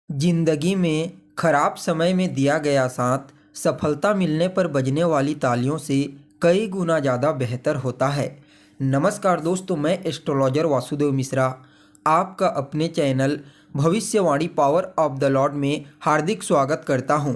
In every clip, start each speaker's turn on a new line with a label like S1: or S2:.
S1: जिंदगी में खराब समय में दिया गया साथ सफलता मिलने पर बजने वाली तालियों से कई गुना ज़्यादा बेहतर होता है। नमस्कार दोस्तों, मैं एस्ट्रोलॉजर वासुदेव मिश्रा आपका अपने चैनल भविष्यवाणी पावर ऑफ द लॉर्ड में हार्दिक स्वागत करता हूं।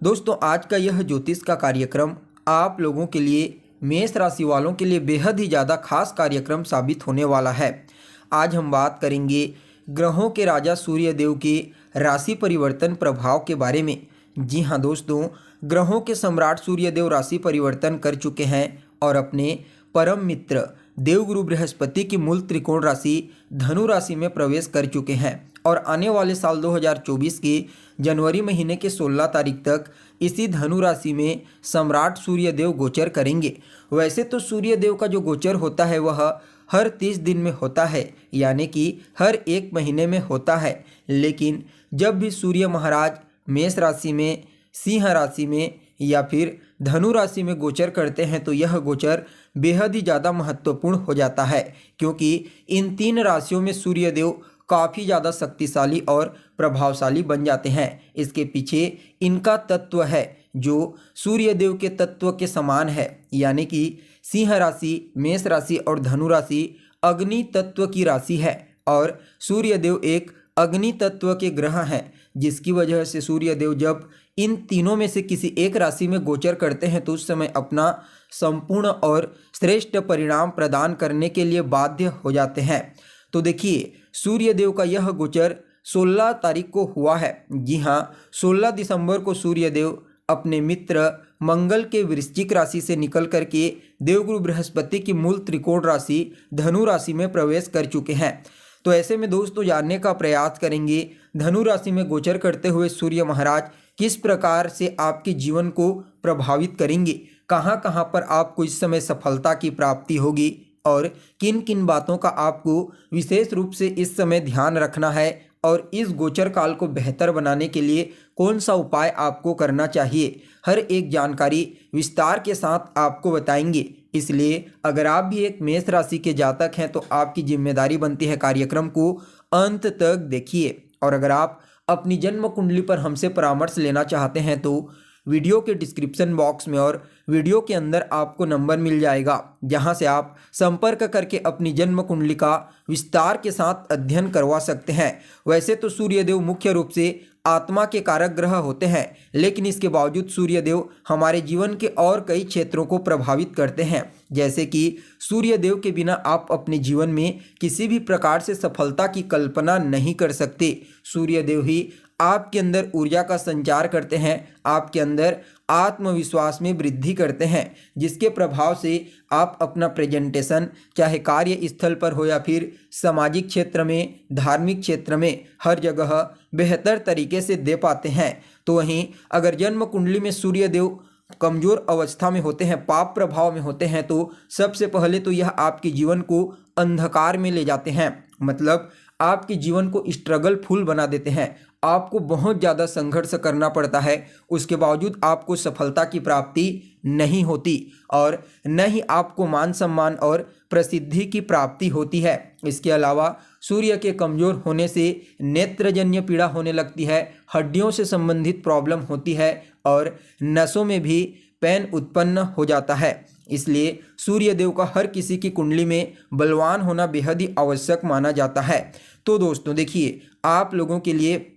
S1: दोस्तों, आज का यह ज्योतिष का कार्यक्रम आप लोगों के लिए, मेष राशि वालों के लिए बेहद ही ज़्यादा खास कार्यक्रम साबित होने वाला है। आज हम बात करेंगे ग्रहों के राजा सूर्य देव के राशि परिवर्तन प्रभाव के बारे में। जी हाँ दोस्तों, ग्रहों के सम्राट सूर्य देव राशि परिवर्तन कर चुके हैं और अपने परम मित्र देवगुरु बृहस्पति की मूल त्रिकोण राशि धनु राशि में प्रवेश कर चुके हैं और आने वाले साल 2024 के जनवरी महीने के 16 तारीख तक इसी धनु राशि में सम्राट सूर्य देव गोचर करेंगे। वैसे तो सूर्य देव का जो गोचर होता है वह हर 30 दिन में होता है, यानी कि हर एक महीने में होता है, लेकिन जब भी सूर्य महाराज मेष राशि में, सिंह राशि में या फिर धनु राशि में गोचर करते हैं तो यह गोचर बेहद ही ज़्यादा महत्वपूर्ण हो जाता है, क्योंकि इन तीन राशियों में सूर्य देव काफ़ी ज़्यादा शक्तिशाली और प्रभावशाली बन जाते हैं। इसके पीछे इनका तत्व है जो सूर्य देव के तत्व के समान है, यानी कि सिंह राशि, मेष राशि और धनु राशि अग्नि तत्व की राशि है और सूर्य देव एक अग्नि तत्व के ग्रह हैं, जिसकी वजह से सूर्य देव जब इन तीनों में से किसी एक राशि में गोचर करते हैं तो उस समय अपना संपूर्ण और श्रेष्ठ परिणाम प्रदान करने के लिए बाध्य हो जाते हैं। तो देखिए, सूर्य देव का यह गोचर 16 तारीख को हुआ है। जी हाँ, 16 दिसंबर को सूर्य देव अपने मित्र मंगल के वृश्चिक राशि से निकल करके देवगुरु बृहस्पति की मूल त्रिकोण राशि धनु राशि में प्रवेश कर चुके हैं। तो ऐसे में दोस्तों जानने का प्रयास करेंगे धनु राशि में गोचर करते हुए सूर्य महाराज किस प्रकार से आपके जीवन को प्रभावित करेंगे, कहाँ कहाँ पर आपको इस समय सफलता की प्राप्ति होगी और किन किन बातों का आपको विशेष रूप से इस समय ध्यान रखना है और इस गोचर काल को बेहतर बनाने के लिए कौन सा उपाय आपको करना चाहिए, हर एक जानकारी विस्तार के साथ आपको बताएंगे। इसलिए अगर आप भी एक मेष राशि के जातक हैं तो आपकी जिम्मेदारी बनती है कार्यक्रम को अंत तक देखिए। और अगर आप अपनी जन्म कुंडली पर हमसे परामर्श लेना चाहते हैं तो वीडियो के डिस्क्रिप्शन बॉक्स में और वीडियो के अंदर आपको नंबर मिल जाएगा, जहां से आप संपर्क करके अपनी जन्म कुंडली का विस्तार के साथ अध्ययन करवा सकते हैं। वैसे तो सूर्यदेव मुख्य रूप से आत्मा के कारक ग्रह होते हैं, लेकिन इसके बावजूद सूर्यदेव हमारे जीवन के और कई क्षेत्रों को प्रभावित करते हैं। जैसे कि सूर्यदेव के बिना आप अपने जीवन में किसी भी प्रकार से सफलता की कल्पना नहीं कर सकते। सूर्यदेव ही आपके अंदर ऊर्जा का संचार करते हैं, आपके अंदर आत्मविश्वास में वृद्धि करते हैं, जिसके प्रभाव से आप अपना प्रेजेंटेशन चाहे कार्य स्थल पर हो या फिर सामाजिक क्षेत्र में, धार्मिक क्षेत्र में, हर जगह बेहतर तरीके से दे पाते हैं। तो वहीं अगर जन्म कुंडली में सूर्यदेव कमजोर अवस्था में होते हैं, पाप प्रभाव में होते हैं, तो सबसे पहले तो यह आपके जीवन को अंधकार में ले जाते हैं, मतलब आपके जीवन को स्ट्रगल फुल बना देते हैं। आपको बहुत ज़्यादा संघर्ष करना पड़ता है, उसके बावजूद आपको सफलता की प्राप्ति नहीं होती और न ही आपको मान सम्मान और प्रसिद्धि की प्राप्ति होती है। इसके अलावा सूर्य के कमज़ोर होने से नेत्रजन्य पीड़ा होने लगती है, हड्डियों से संबंधित प्रॉब्लम होती है और नसों में भी पेन उत्पन्न हो जाता है। इसलिए सूर्य देव का हर किसी की कुंडली में बलवान होना बेहद ही आवश्यक माना जाता है। तो दोस्तों देखिए, आप लोगों के लिए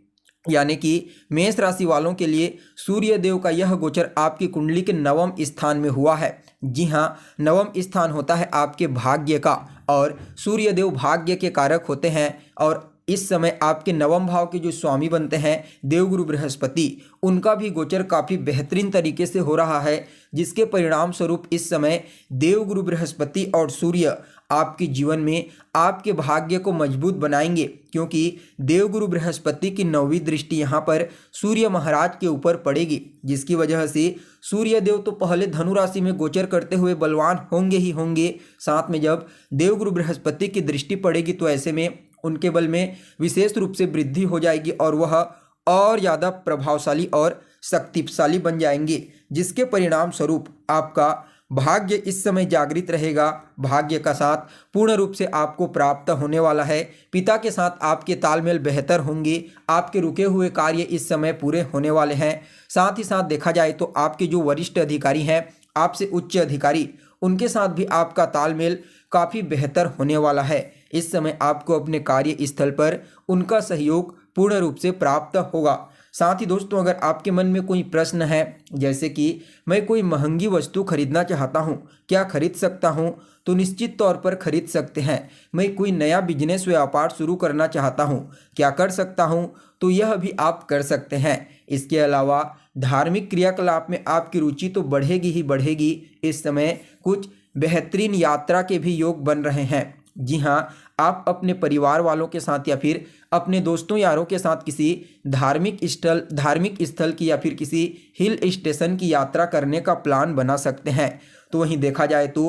S1: यानी कि मेष राशि वालों के लिए सूर्य देव का यह गोचर आपकी कुंडली के नवम स्थान में हुआ है। जी हाँ, नवम स्थान होता है आपके भाग्य का और सूर्य देव भाग्य के कारक होते हैं और इस समय आपके नवम भाव के जो स्वामी बनते हैं देवगुरु बृहस्पति, उनका भी गोचर काफ़ी बेहतरीन तरीके से हो रहा है, जिसके परिणाम स्वरूप इस समय देवगुरु बृहस्पति और सूर्य आपके जीवन में आपके भाग्य को मजबूत बनाएंगे, क्योंकि देवगुरु बृहस्पति की 9वीं दृष्टि यहाँ पर सूर्य महाराज के ऊपर पड़ेगी, जिसकी वजह से सूर्य देव तो पहले धनु राशि में गोचर करते हुए बलवान होंगे ही होंगे, साथ में जब देवगुरु बृहस्पति की दृष्टि पड़ेगी तो ऐसे में उनके बल में विशेष रूप से वृद्धि हो जाएगी और वह और ज़्यादा प्रभावशाली और शक्तिशाली बन जाएंगे, जिसके परिणाम स्वरूप आपका भाग्य इस समय जागृत रहेगा। भाग्य का साथ पूर्ण रूप से आपको प्राप्त होने वाला है। पिता के साथ आपके तालमेल बेहतर होंगे। आपके रुके हुए कार्य इस समय पूरे होने वाले हैं। साथ ही साथ देखा जाए तो आपके जो वरिष्ठ अधिकारी हैं, आपसे उच्च अधिकारी, उनके साथ भी आपका तालमेल काफ़ी बेहतर होने वाला है। इस समय आपको अपने कार्य स्थल पर उनका सहयोग पूर्ण रूप से प्राप्त होगा। साथ ही दोस्तों, अगर आपके मन में कोई प्रश्न है, जैसे कि मैं कोई महंगी वस्तु खरीदना चाहता हूँ, क्या खरीद सकता हूँ, तो निश्चित तौर पर खरीद सकते हैं। मैं कोई नया बिजनेस व्यापार शुरू करना चाहता हूँ, क्या कर सकता हूँ, तो यह भी आप कर सकते हैं। इसके अलावा धार्मिक क्रियाकलाप में आपकी रुचि तो बढ़ेगी ही बढ़ेगी। इस समय कुछ बेहतरीन यात्रा के भी योग बन रहे हैं। जी हाँ, आप अपने परिवार वालों के साथ या फिर अपने दोस्तों यारों के साथ किसी धार्मिक स्थल की या फिर किसी हिल स्टेशन की यात्रा करने का प्लान बना सकते हैं। तो वहीं देखा जाए तो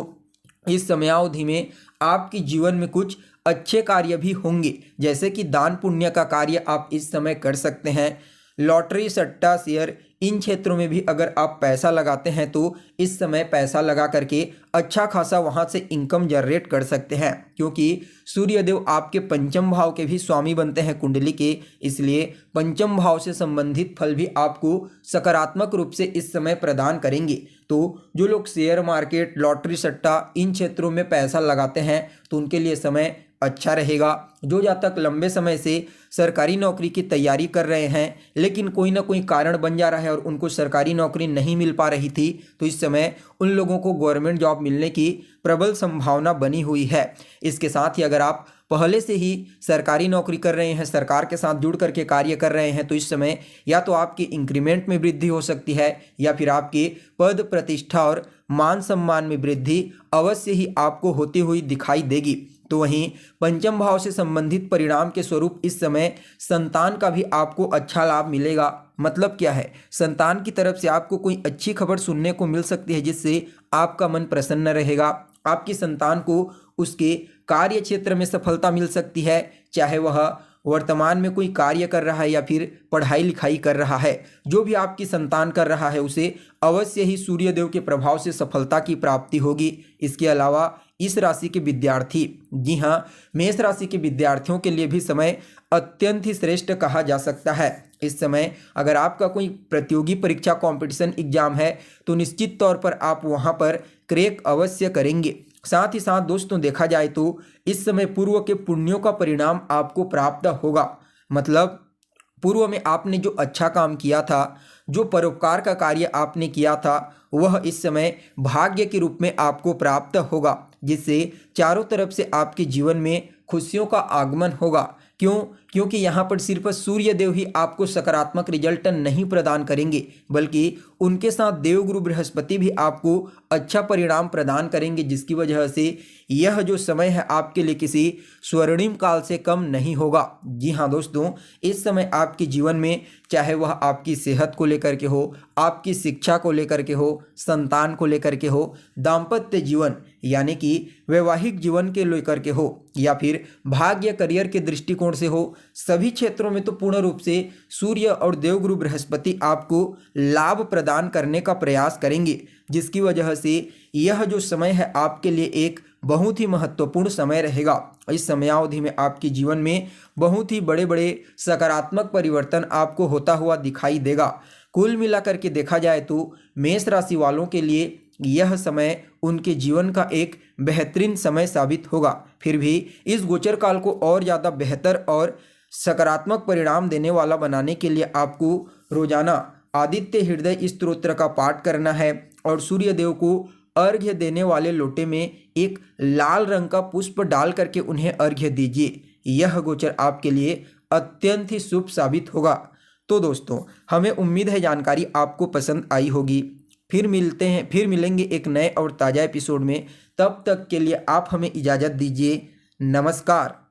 S1: इस समयावधि में आपके जीवन में कुछ अच्छे कार्य भी होंगे, जैसे कि दान पुण्य का कार्य आप इस समय कर सकते हैं। लॉटरी, सट्टा, शेयर, इन क्षेत्रों में भी अगर आप पैसा लगाते हैं तो इस समय पैसा लगा करके अच्छा खासा वहां से इनकम जनरेट कर सकते हैं, क्योंकि सूर्यदेव आपके पंचम भाव के भी स्वामी बनते हैं कुंडली के। इसलिए पंचम भाव से संबंधित फल भी आपको सकारात्मक रूप से इस समय प्रदान करेंगे। तो जो लोग शेयर मार्केट, लॉटरी, सट्टा, इन क्षेत्रों में पैसा लगाते हैं तो उनके लिए समय अच्छा रहेगा। जो जातक लंबे समय से सरकारी नौकरी की तैयारी कर रहे हैं, लेकिन कोई ना कोई कारण बन जा रहा है और उनको सरकारी नौकरी नहीं मिल पा रही थी, तो इस समय उन लोगों को गवर्नमेंट जॉब मिलने की प्रबल संभावना बनी हुई है। इसके साथ ही अगर आप पहले से ही सरकारी नौकरी कर रहे हैं, सरकार के साथ जुड़ करके कार्य कर रहे हैं, तो इस समय या तो आपके इंक्रीमेंट में वृद्धि हो सकती है या फिर आपके पद, प्रतिष्ठा और मान सम्मान में वृद्धि अवश्य ही आपको होती हुई दिखाई देगी। तो वहीं पंचम भाव से संबंधित परिणाम के स्वरूप इस समय संतान का भी आपको अच्छा लाभ मिलेगा। मतलब क्या है, संतान की तरफ से आपको कोई अच्छी खबर सुनने को मिल सकती है, जिससे आपका मन प्रसन्न रहेगा। आपकी संतान को उसके कार्य क्षेत्र में सफलता मिल सकती है, चाहे वह वर्तमान में कोई कार्य कर रहा है या फिर पढ़ाई लिखाई कर रहा है। जो भी आपकी संतान कर रहा है उसे अवश्य ही सूर्यदेव के प्रभाव से सफलता की प्राप्ति होगी। इसके अलावा इस राशि के विद्यार्थी, जी हाँ, मेष राशि के विद्यार्थियों के लिए भी समय अत्यंत ही श्रेष्ठ कहा जा सकता है। इस समय अगर आपका कोई प्रतियोगी परीक्षा, कंपटीशन एग्जाम है, तो निश्चित तौर पर आप वहां पर क्रैक अवश्य करेंगे। साथ ही साथ दोस्तों, देखा जाए तो इस समय पूर्व के पुण्यों का परिणाम आपको प्राप्त होगा। मतलब पूर्व में आपने जो अच्छा काम किया था, जो परोपकार का कार्य आपने किया था, वह इस समय भाग्य के रूप में आपको प्राप्त होगा, जिससे चारों तरफ से आपके जीवन में खुशियों का आगमन होगा। क्यों? क्योंकि यहाँ पर सिर्फ सूर्यदेव ही आपको सकारात्मक रिजल्ट नहीं प्रदान करेंगे, बल्कि उनके साथ देवगुरु बृहस्पति भी आपको अच्छा परिणाम प्रदान करेंगे, जिसकी वजह से यह जो समय है आपके लिए किसी स्वर्णिम काल से कम नहीं होगा। जी हाँ दोस्तों, इस समय आपके जीवन में चाहे वह आपकी सेहत को लेकर के हो, आपकी शिक्षा को लेकर के हो, संतान को लेकर के हो, दाम्पत्य जीवन यानी कि वैवाहिक जीवन के लेकर के हो, या फिर भाग्य, करियर के दृष्टिकोण से हो, सभी क्षेत्रों में तो पूर्ण रूप से सूर्य और देवगुरु बृहस्पति आपको लाभ प्रदान करने का प्रयास करेंगे, जिसकी वजह से यह जो समय है आपके लिए एक बहुत ही महत्वपूर्ण समय रहेगा। इस समयावधि में आपके जीवन में बहुत ही बड़े बड़े सकारात्मक परिवर्तन आपको होता हुआ दिखाई देगा। कुल मिलाकर के देखा जाए तो मेष राशि वालों के लिए यह समय उनके जीवन का एक बेहतरीन समय साबित होगा। फिर भी इस गोचर काल को और ज़्यादा बेहतर और सकारात्मक परिणाम देने वाला बनाने के लिए आपको रोजाना आदित्य हृदय स्तोत्र का पाठ करना है और सूर्य देव को अर्घ्य देने वाले लोटे में एक लाल रंग का पुष्प डाल करके उन्हें अर्घ्य दीजिए। यह गोचर आपके लिए अत्यंत ही शुभ साबित होगा। तो दोस्तों, हमें उम्मीद है जानकारी आपको पसंद आई होगी। फिर मिलेंगे एक नए और ताज़ा एपिसोड में। तब तक के लिए आप हमें इजाज़त दीजिए। नमस्कार।